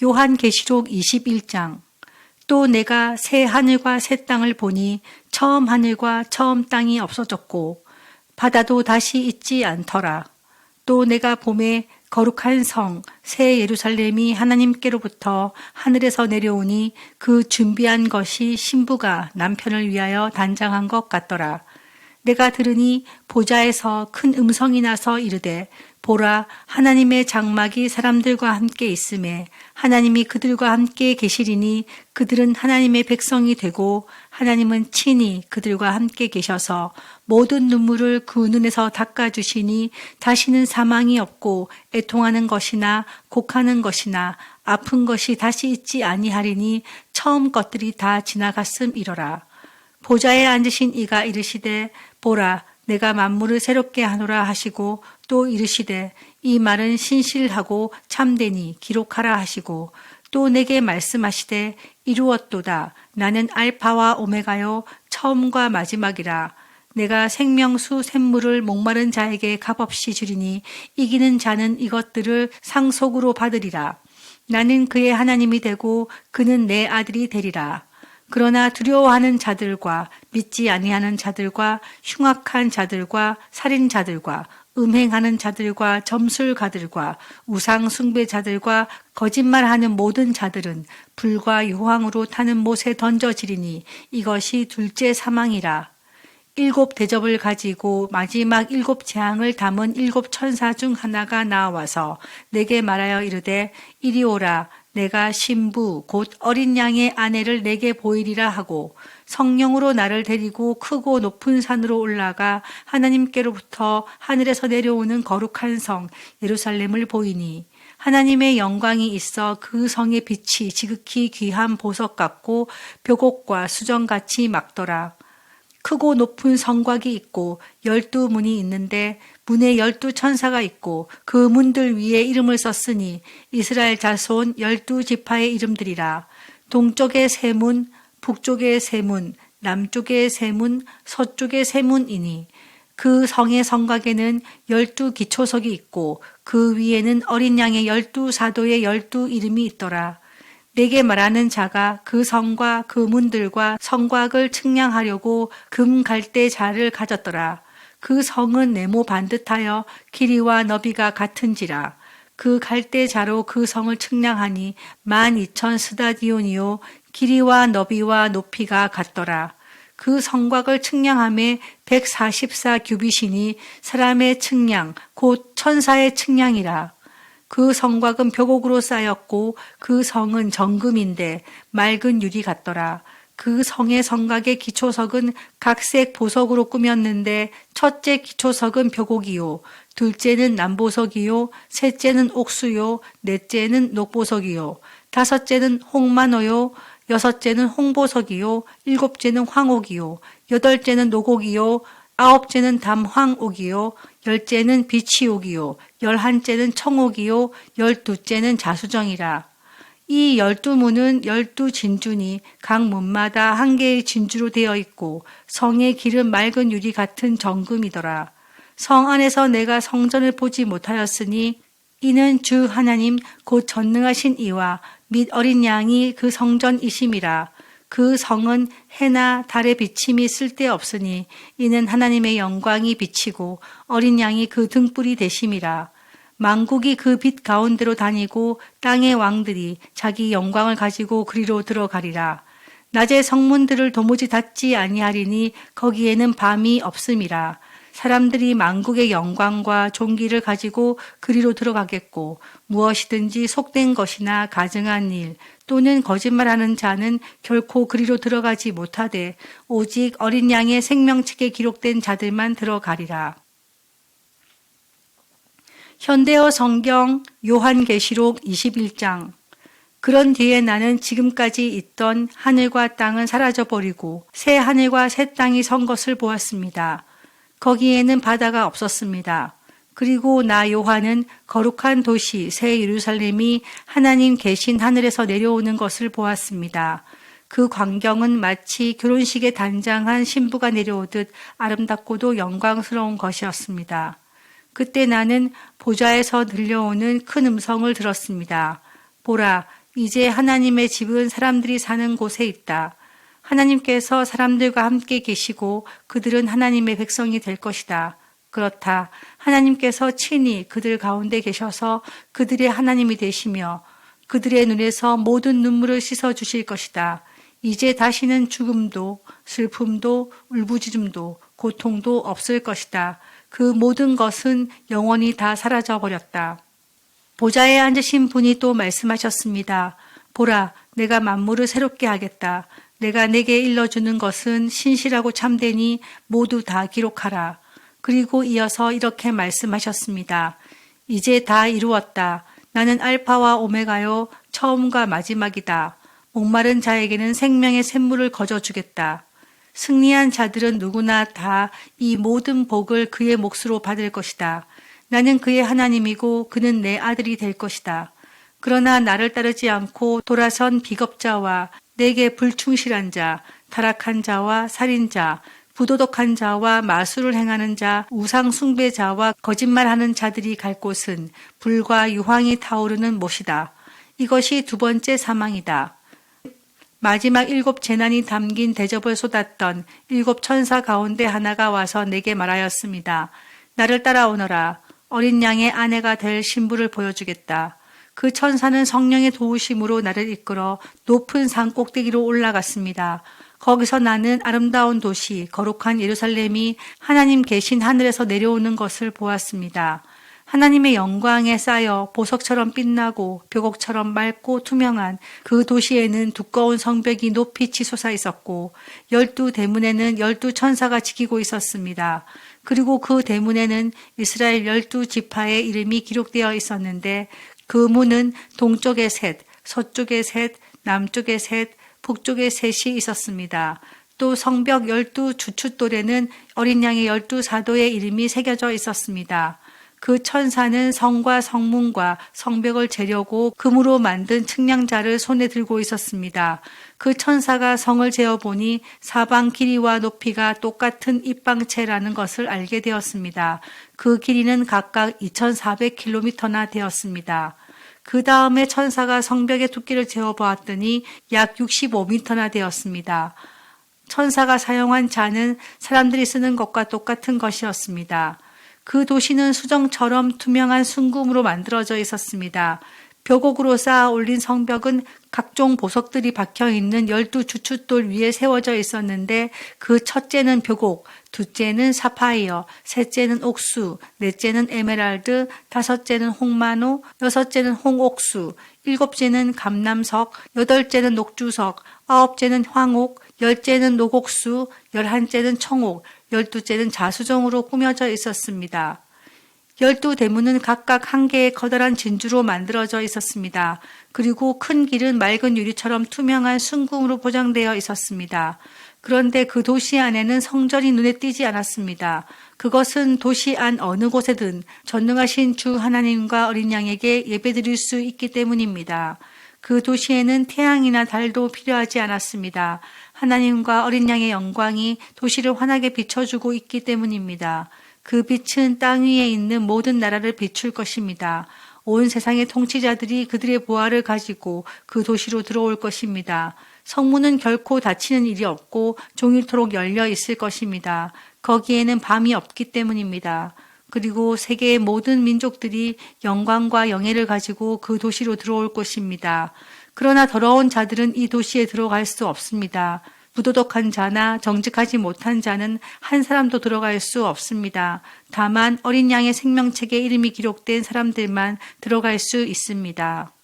요한계시록 21장. 또 내가 새 하늘과 새 땅을 보니 처음 하늘과 처음 땅이 없어졌고 바다도 다시 있지 않더라. 또 내가 봄에 거룩한 성, 새 예루살렘이 하나님께로부터 하늘에서 내려오니 그 준비한 것이 신부가 남편을 위하여 단장한 것 같더라. 내가 들으니 보좌에서 큰 음성이 나서 이르되 보라, 하나님의 장막이 사람들과 함께 있음에 하나님이 그들과 함께 계시리니 그들은 하나님의 백성이 되고 하나님은 친히 그들과 함께 계셔서 모든 눈물을 그 눈에서 닦아주시니 다시는 사망이 없고 애통하는 것이나 곡하는 것이나 아픈 것이 다시 있지 아니하리니 처음 것들이 다 지나갔음이러라. 보좌에 앉으신 이가 이르시되 보라, 내가 만물을 새롭게 하노라 하시고 또 이르시되 이 말은 신실하고 참되니 기록하라 하시고 또 내게 말씀하시되 이루었도다. 나는 알파와 오메가요 처음과 마지막이라. 내가 생명수 샘물을 목마른 자에게 값없이 주리니 이기는 자는 이것들을 상속으로 받으리라. 나는 그의 하나님이 되고 그는 내 아들이 되리라. 그러나 두려워하는 자들과 믿지 아니하는 자들과 흉악한 자들과 살인자들과 음행하는 자들과 점술가들과 우상 숭배자들과 거짓말하는 모든 자들은 불과 유황으로 타는 못에 던져지리니 이것이 둘째 사망이라. 7 대접을 가지고 마지막 7 재앙을 담은 7 천사 중 하나가 나와서 내게 말하여 이르되 이리 오라. 내가 신부 곧 어린 양의 아내를 내게 보이리라 하고 성령으로 나를 데리고 크고 높은 산으로 올라가 하나님께로부터 하늘에서 내려오는 거룩한 성 예루살렘을 보이니 하나님의 영광이 있어 그 성의 빛이 지극히 귀한 보석 같고 벽옥과 수정같이 막더라. 크고 높은 성곽이 있고 12문이 있는데 문에 12천사가 있고 그 문들 위에 이름을 썼으니 이스라엘 자손 12지파의 이름들이라. 동쪽의 세 문, 북쪽의 세 문, 남쪽의 세 문, 서쪽의 세 문이니 그 성의 성곽에는 12기초석이 있고 그 위에는 어린 양의 12사도의 12 이름이 있더라. 내게 말하는 자가 그 성과 그 문들과 성곽을 측량하려고 금 갈대 자를 가졌더라. 그 성은 네모 반듯하여 길이와 너비가 같은지라. 그 갈대 자로 그 성을 측량하니 12,000 스다디온이요 길이와 너비와 높이가 같더라. 그 성곽을 측량함에 144 규빗이니 사람의 측량 곧 천사의 측량이라. 그 성곽은 벽옥으로 쌓였고 그 성은 정금인데 맑은 유리 같더라. 그 성의 성곽의 기초석은 각색 보석으로 꾸몄는데 첫째 기초석은 벽옥이요, 둘째는 남보석이요, 셋째는 옥수요, 넷째는 녹보석이요, 다섯째는 홍마노요, 여섯째는 홍보석이요, 일곱째는 황옥이요, 여덟째는 녹옥이요, 아홉째는 담황옥이요, 열째는 비치옥이요, 11째는 청옥이요, 12째는 자수정이라. 이 12문은 12진주니 각 문마다 한 개의 진주로 되어 있고 성의 길은 맑은 유리 같은 정금이더라. 성 안에서 내가 성전을 보지 못하였으니 이는 주 하나님 곧 전능하신 이와 및 어린 양이 그 성전이심이라. 그 성은 해나 달의 비침이 쓸데없으니 이는 하나님의 영광이 비치고 어린 양이 그 등불이 되심이라. 만국이 그 빛 가운데로 다니고 땅의 왕들이 자기 영광을 가지고 그리로 들어가리라. 낮에 성문들을 도무지 닫지 아니하리니 거기에는 밤이 없음이라. 사람들이 만국의 영광과 존귀를 가지고 그리로 들어가겠고 무엇이든지 속된 것이나 가증한 일 또는 거짓말하는 자는 결코 그리로 들어가지 못하되 오직 어린 양의 생명책에 기록된 자들만 들어가리라. 현대어 성경 요한계시록 21장. 그런 뒤에 나는 지금까지 있던 하늘과 땅은 사라져버리고 새 하늘과 새 땅이 선 것을 보았습니다. 거기에는 바다가 없었습니다. 그리고 나 요한은 거룩한 도시 새 예루살렘이 하나님 계신 하늘에서 내려오는 것을 보았습니다. 그 광경은 마치 결혼식에 단장한 신부가 내려오듯 아름답고도 영광스러운 것이었습니다. 그때 나는 보좌에서 들려오는 큰 음성을 들었습니다. 보라, 이제 하나님의 집은 사람들이 사는 곳에 있다. 하나님께서 사람들과 함께 계시고 그들은 하나님의 백성이 될 것이다. 그렇다. 하나님께서 친히 그들 가운데 계셔서 그들의 하나님이 되시며 그들의 눈에서 모든 눈물을 씻어 주실 것이다. 이제 다시는 죽음도 슬픔도 울부짖음도 고통도 없을 것이다. 그 모든 것은 영원히 다 사라져 버렸다. 보좌에 앉으신 분이 또 말씀하셨습니다. 보라, 내가 만물을 새롭게 하겠다. 내가 내게 일러주는 것은 신실하고 참되니 모두 다 기록하라. 그리고 이어서 이렇게 말씀하셨습니다. 이제 다 이루었다. 나는 알파와 오메가요, 처음과 마지막이다. 목마른 자에게는 생명의 샘물을 거저주겠다. 승리한 자들은 누구나 다 이 모든 복을 그의 몫으로 받을 것이다. 나는 그의 하나님이고 그는 내 아들이 될 것이다. 그러나 나를 따르지 않고 돌아선 비겁자와 내게 불충실한 자, 타락한 자와 살인자, 부도덕한 자와 마술을 행하는 자, 우상 숭배자와 거짓말하는 자들이 갈 곳은 불과 유황이 타오르는 못이다. 이것이 두 번째 사망이다. 마지막 7 재난이 담긴 대접을 쏟았던 7 천사 가운데 하나가 와서 내게 말하였습니다. 나를 따라오너라. 어린 양의 아내가 될 신부를 보여주겠다. 그 천사는 성령의 도우심으로 나를 이끌어 높은 산 꼭대기로 올라갔습니다. 거기서 나는 아름다운 도시, 거룩한 예루살렘이 하나님 계신 하늘에서 내려오는 것을 보았습니다. 하나님의 영광에 쌓여 보석처럼 빛나고 벽옥처럼 맑고 투명한 그 도시에는 두꺼운 성벽이 높이 치솟아 있었고 12 대문에는 12 천사가 지키고 있었습니다. 그리고 그 대문에는 이스라엘 12 지파의 이름이 기록되어 있었는데 그 문은 동쪽에 셋, 서쪽에 셋, 남쪽에 셋, 북쪽에 셋이 있었습니다. 또 성벽 12 주춧돌에는 어린 양의 12 사도의 이름이 새겨져 있었습니다. 그 천사는 성과 성문과 성벽을 재려고 금으로 만든 측량자를 손에 들고 있었습니다. 그 천사가 성을 재어보니 사방 길이와 높이가 똑같은 입방체라는 것을 알게 되었습니다. 그 길이는 각각 2400km나 되었습니다. 그 다음에 천사가 성벽의 두께를 재어보았더니 약 65m나 되었습니다. 천사가 사용한 자는 사람들이 쓰는 것과 똑같은 것이었습니다. 그 도시는 수정처럼 투명한 순금으로 만들어져 있었습니다. 벽옥으로 쌓아 올린 성벽은 각종 보석들이 박혀있는 12 주춧돌 위에 세워져 있었는데 그 첫째는 벽옥, 둘째는 사파이어, 셋째는 옥수, 넷째는 에메랄드, 다섯째는 홍마노, 여섯째는 홍옥수, 일곱째는 감남석, 여덟째는 녹주석, 아홉째는 황옥, 열째는 녹옥수, 11째는 청옥, 12째는 자수정으로 꾸며져 있었습니다. 12 대문은 각각 한 개의 커다란 진주로 만들어져 있었습니다. 그리고 큰 길은 맑은 유리처럼 투명한 순금으로 포장되어 있었습니다. 그런데 그 도시 안에는 성전이 눈에 띄지 않았습니다. 그것은 도시 안 어느 곳에든 전능하신 주 하나님과 어린 양에게 예배드릴 수 있기 때문입니다. 그 도시에는 태양이나 달도 필요하지 않았습니다. 하나님과 어린 양의 영광이 도시를 환하게 비춰주고 있기 때문입니다. 그 빛은 땅 위에 있는 모든 나라를 비출 것입니다. 온 세상의 통치자들이 그들의 보화를 가지고 그 도시로 들어올 것입니다. 성문은 결코 닫히는 일이 없고 종일토록 열려 있을 것입니다. 거기에는 밤이 없기 때문입니다. 그리고 세계의 모든 민족들이 영광과 영예를 가지고 그 도시로 들어올 것입니다. 그러나 더러운 자들은 이 도시에 들어갈 수 없습니다. 부도덕한 자나 정직하지 못한 자는 한 사람도 들어갈 수 없습니다. 다만 어린 양의 생명책에 이름이 기록된 사람들만 들어갈 수 있습니다.